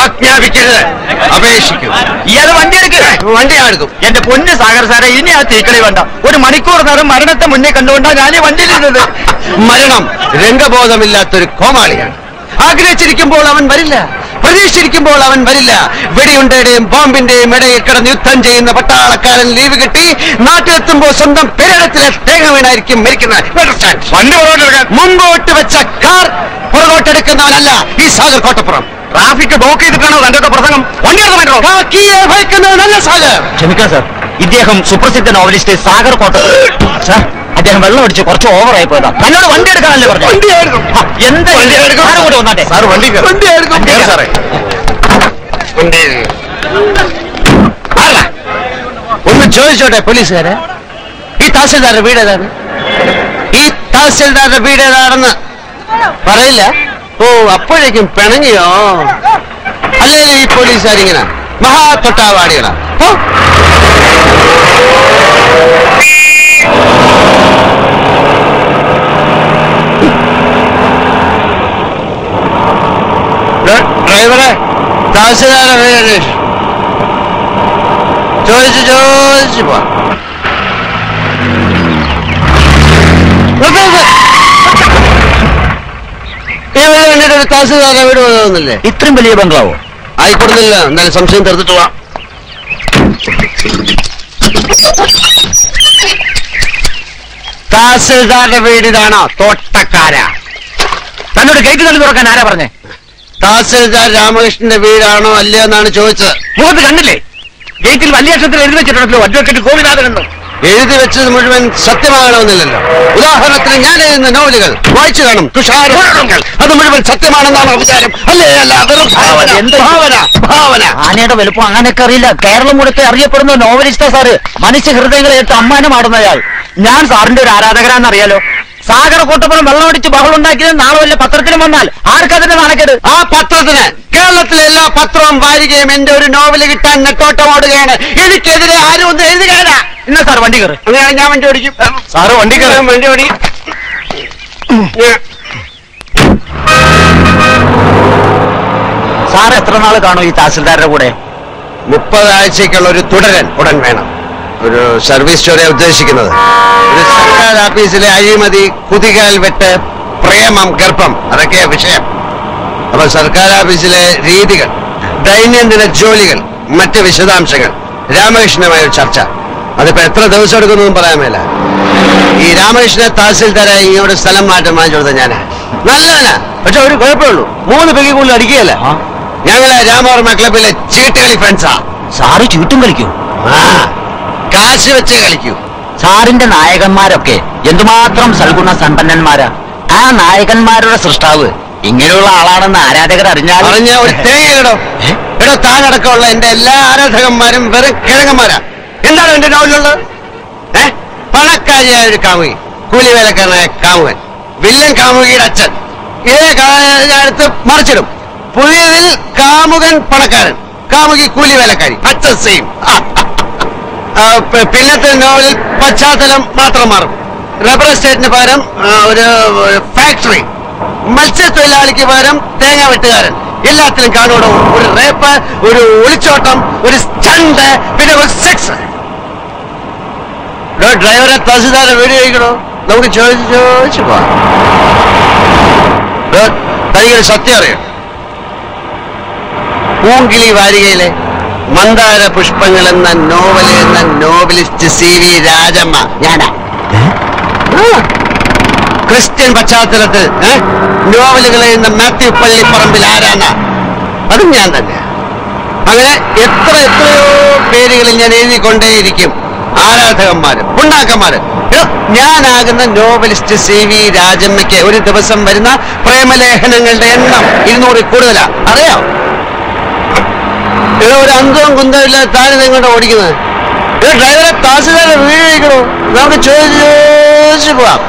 ആജ്ഞാപിക്കരുത്, അപേക്ഷിക്കും. ഇയാൾ വണ്ടി വണ്ടി എടുക്കും. എന്റെ പൊന്ന് സാഗർ സാറെ, ഇനി ആ തീക്കളി വേണ്ട. ഒരു മണിക്കൂർ നേരം മരണത്തെ മുന്നേ കണ്ടുകൊണ്ടാണ് ഞാൻ ഈ വണ്ടിയിലിരുന്നത്. മരണം രംഗബോധമില്ലാത്തൊരു കോമാളിയാണ്. ആഗ്രഹിച്ചിരിക്കുമ്പോൾ അവൻ വരില്ല, പ്രതീക്ഷിച്ചിരിക്കുമ്പോൾ അവൻ വരില്ല. വെടിയുണ്ടയുടെയും ബോംബിന്റെയും ഇടയിൽ കിടന്ന് യുദ്ധം ചെയ്യുന്ന പട്ടാളക്കാരൻ ലീവ് കിട്ടി നാട്ടിലെത്തുമ്പോൾ സ്വന്തം പെരടത്തിലെ തേങ്ങ വീണായിരിക്കും മരിക്കുന്നത്. മുമ്പോട്ട് വെച്ച കാർ പുറകോട്ടെടുക്കുന്നവനല്ല ഈ സാഗർ കോട്ടപ്പുറം. ട്രാഫിക് ബ്ലോക്ക് ചെയ്തിട്ടാണോ തന്റെ പ്രസംഗം? വണ്ടി ഭയക്കുന്നവനല്ല സാഗർ. ക്ഷമിക്കാം സാർ, ഇദ്ദേഹം സുപ്രസിദ്ധ നോവലിസ്റ്റ് സാഗർ കോട്ട. സാർ, അദ്ദേഹം വെള്ളം അടിച്ച് കുറച്ച് ഓവറായി പോയതാ. തന്നോട് വണ്ടി എടുക്കാനല്ലേ പറഞ്ഞു? എന്താ കൂടെ വന്നാട്ടെ സാർ? വണ്ടി സാറേ, ഒന്ന് ചോദിച്ചോട്ടെ പോലീസുകാരെ, ഈ തഹസിൽദാരുടെ വീട് ഏതാണ്? ഈ തഹസിൽദാരുടെ വീട് ഏതാണെന്ന് പറയില്ല. ഓ, അപ്പോഴേക്കും പിണങ്ങിയോ? അല്ലേ ഈ പോലീസുകാരിങ്ങനെ മഹാ തൊട്ടാവാടികളാ. ഡ്രൈവറെ, തഹസിൽദാരുടെ വീട് അന്വേഷിച്ചു. ചോദിച്ചു പോ. ഒരു തഹസിൽദാരുടെ വീട് പോകുന്നില്ലേ? ഇത്രയും വലിയ ബംഗ്ലാവോ? ആയിക്കൊടുന്നില്ല, എന്നാലും സംശയം തീർത്തിട്ടുള്ള. തഹസിൽദാരുടെ വീട് ഇതാണോ? തോട്ടക്കാരാ. തന്നോട് ഗേറ്റ് തള്ളി തുറക്കാൻ ആരാ പറഞ്ഞേ? തഹസിൽദാർ രാമകൃഷ്ണന്റെ വീടാണോ അല്ലയോ എന്നാണ് ചോദിച്ചത്. മുഖത്ത് കണ്ടില്ലേ? ഗേറ്റിൽ വലിയ അക്ഷരത്തിൽ എഴുതി വെച്ചിട്ടുണ്ടല്ലോ അഡ്വക്കേറ്റ് ഗോപിനാഥൻ എന്ന്. എഴുതി വെച്ചത് മുഴുവൻ സത്യമാകണമെന്നില്ലല്ലോ. ഉദാഹരണത്തിന് ഞാൻ എഴുതുന്ന നോവലുകൾ വായിച്ചു കാണും, തുഷാരങ്ങൾ. അത് മുഴുവൻ സത്യമാണെന്നാണ് വിചാരം. അല്ലേ? അല്ല, ഭാവന. ആനയുടെ വലുപ്പം അങ്ങനെയൊക്കെ അറിയില്ല. കേരളം മുഴുത്തെ അറിയപ്പെടുന്ന നോവലിസ്റ്റാ സാറ്. മനുഷ്യ ഹൃദയങ്ങളെ ഏറ്റവും അമ്മാനമാടുന്നയാൾ. ഞാൻ സാറിന്റെ ഒരു ആരാധകരാന്നറിയാലോ. സാഗർ കോട്ടപ്പുറം വെള്ളമടിച്ച് ബഹളുണ്ടാക്കിയത് നാളെ വല്ല പത്രത്തിലും വന്നാൽ ആർക്കതിന്റെ നാണക്കേട്? ആ പത്രത്തിന്, കേരളത്തിലെ എല്ലാ പത്രവും വാരികയും എന്റെ ഒരു നോവല് കിട്ടാൻ നെട്ടോട്ടമോടുകയാണ്. എനിക്കെതിരെ ആരും ഒന്നും എഴുതുകയാണ്. ഇന്ന സാർ വണ്ടി കയറി. അങ്ങനെയാണ് ഞാൻ വണ്ടി ഓടിക്കും. സാറ് വണ്ടി കയറി. വണ്ടി ഓടി. സാർ എത്ര നാൾ കാണും ഈ തഹസിൽദാരുടെ കൂടെ? 30 ആഴ്ചക്കുള്ള ഒരു തുടരൻ ഉടൻ വേണം. ഒരു സർവീസ് സ്റ്റോറിയെ ഉദ്ദേശിക്കുന്നത്. ഒരു സർക്കാർ ഓഫീസിലെ അഴിമതി, കുതികാൽ വെട്ട്, പ്രേമം, ഗർഭം, അതൊക്കെയാ വിഷയം. അപ്പൊ സർക്കാർ ഓഫീസിലെ രീതികൾ, ദൈനംദിന ജോലികൾ, മറ്റ് വിശദാംശങ്ങൾ രാമകൃഷ്ണനുമായ ഒരു ചർച്ച. അതിപ്പോ എത്ര ദിവസം എടുക്കുന്നതും പറയാൻ മേല. ഈ രാമകൃഷ്ണ തഹസിൽദാരായി ഇങ്ങോട്ട് സ്ഥലം മാറ്റം വാങ്ങിച്ചു കൊടുത്ത ഞാനാ. നല്ലതല്ല, പക്ഷെ ഒരു കുഴപ്പമുള്ളൂ, 3 പെഗ് കൂടുതൽ അടിക്കുകയല്ല. ഞങ്ങളെ രാമവർമ്മ ക്ലബിലെ ചീട്ടുകളി ഫ്രണ്ട്സാ. സാറ് ചീട്ടും കളിക്കൂ? കാശ് വെച്ച് കളിക്കൂ. സാറിന്റെ നായകന്മാരൊക്കെ എന്തുമാത്രം സൽഗുണ സമ്പന്നന്മാരാ. ആ നായകന്മാരുടെ സൃഷ്ടാവ് ഇങ്ങനെയുള്ള ആളാണെന്ന് ആരാധകർ അറിഞ്ഞ ഒരു തേങ്ങയിടോ. എടോ, താനടക്കമുള്ള എന്റെ എല്ലാ ആരാധകന്മാരും വെറും കിഴങ്ങന്മാരാ. എന്താണ് എന്റെ നോവലുള്ളത്? പണക്കാരിയായ ഒരു കാമുകി, കൂലിവേലക്കാരനായ കാമുകൻ, വില്ലൻ കാമുകിയുടെ അച്ഛൻ. ഇതേ അടുത്ത് മറിച്ചിടും. പുതിയതിൽ കാമുകൻ പണക്കാരൻ, കാമുകി കൂലിവേലക്കാരി, അച്ഛൻ സെയിം. പിന്നത്തെ നോവലിൽ പശ്ചാത്തലം മാത്രം മാറും. റബ്ബർ എസ്റ്റേറ്റിന് പകരം ഒരു ഫാക്ടറി, മത്സ്യത്തൊഴിലാളിക്ക് പകരം തേങ്ങ വെട്ടുകാരൻ. എല്ലാത്തിലും കാണുമോ ഒരു റേപ്പ്, ഒരു ഒളിച്ചോട്ടം, ഒരു സ്റ്റണ്ട്, പിന്നെ ഒരു സെക്സ്. ഡ്രൈവറെ തഹസിൽദാരെ വീഡിയോ കഴിക്കണോ? നമുക്ക് ചോദിച്ചു പോവാം. തനിക്കൊരു സത്യം അറിയാം. പൂങ്കിളി വാരികയിലെ മന്ദാര പുഷ്പങ്ങൾ എന്ന നോവൽ എന്ന നോവലിസ്റ്റ് CV രാജമ്മ ഞാനാ. ക്രിസ്ത്യൻ പശ്ചാത്തലത്തിൽ നോവലുകൾ എഴുതുന്ന മാത്യു പള്ളിപ്പറമ്പിൽ ആരാന്ന? അതും ഞാൻ തന്നെ. അങ്ങനെ എത്രയോ പേരുകളിൽ ഞാൻ എഴുതിക്കൊണ്ടേയിരിക്കും. ആരാധകന്മാര്, ഉണ്ടാക്കന്മാര്. ഞാനാകുന്ന നോവലിസ്റ്റ് CV രാജമ്മയ്ക്ക് ഒരു ദിവസം വരുന്ന പ്രേമലേഖനങ്ങളുടെ എണ്ണം 200 കൂടുതലാ. അറിയാം? ഒരു അന്തവും കുന്തമില്ല താനും എങ്ങോട്ടാ ഓടിക്കുന്നത്? ഡ്രൈവറെ തഹസിൽദാരുടെ വീട് കഴിക്കണോ? നമുക്ക് ചോദിച്ചു പോവാം.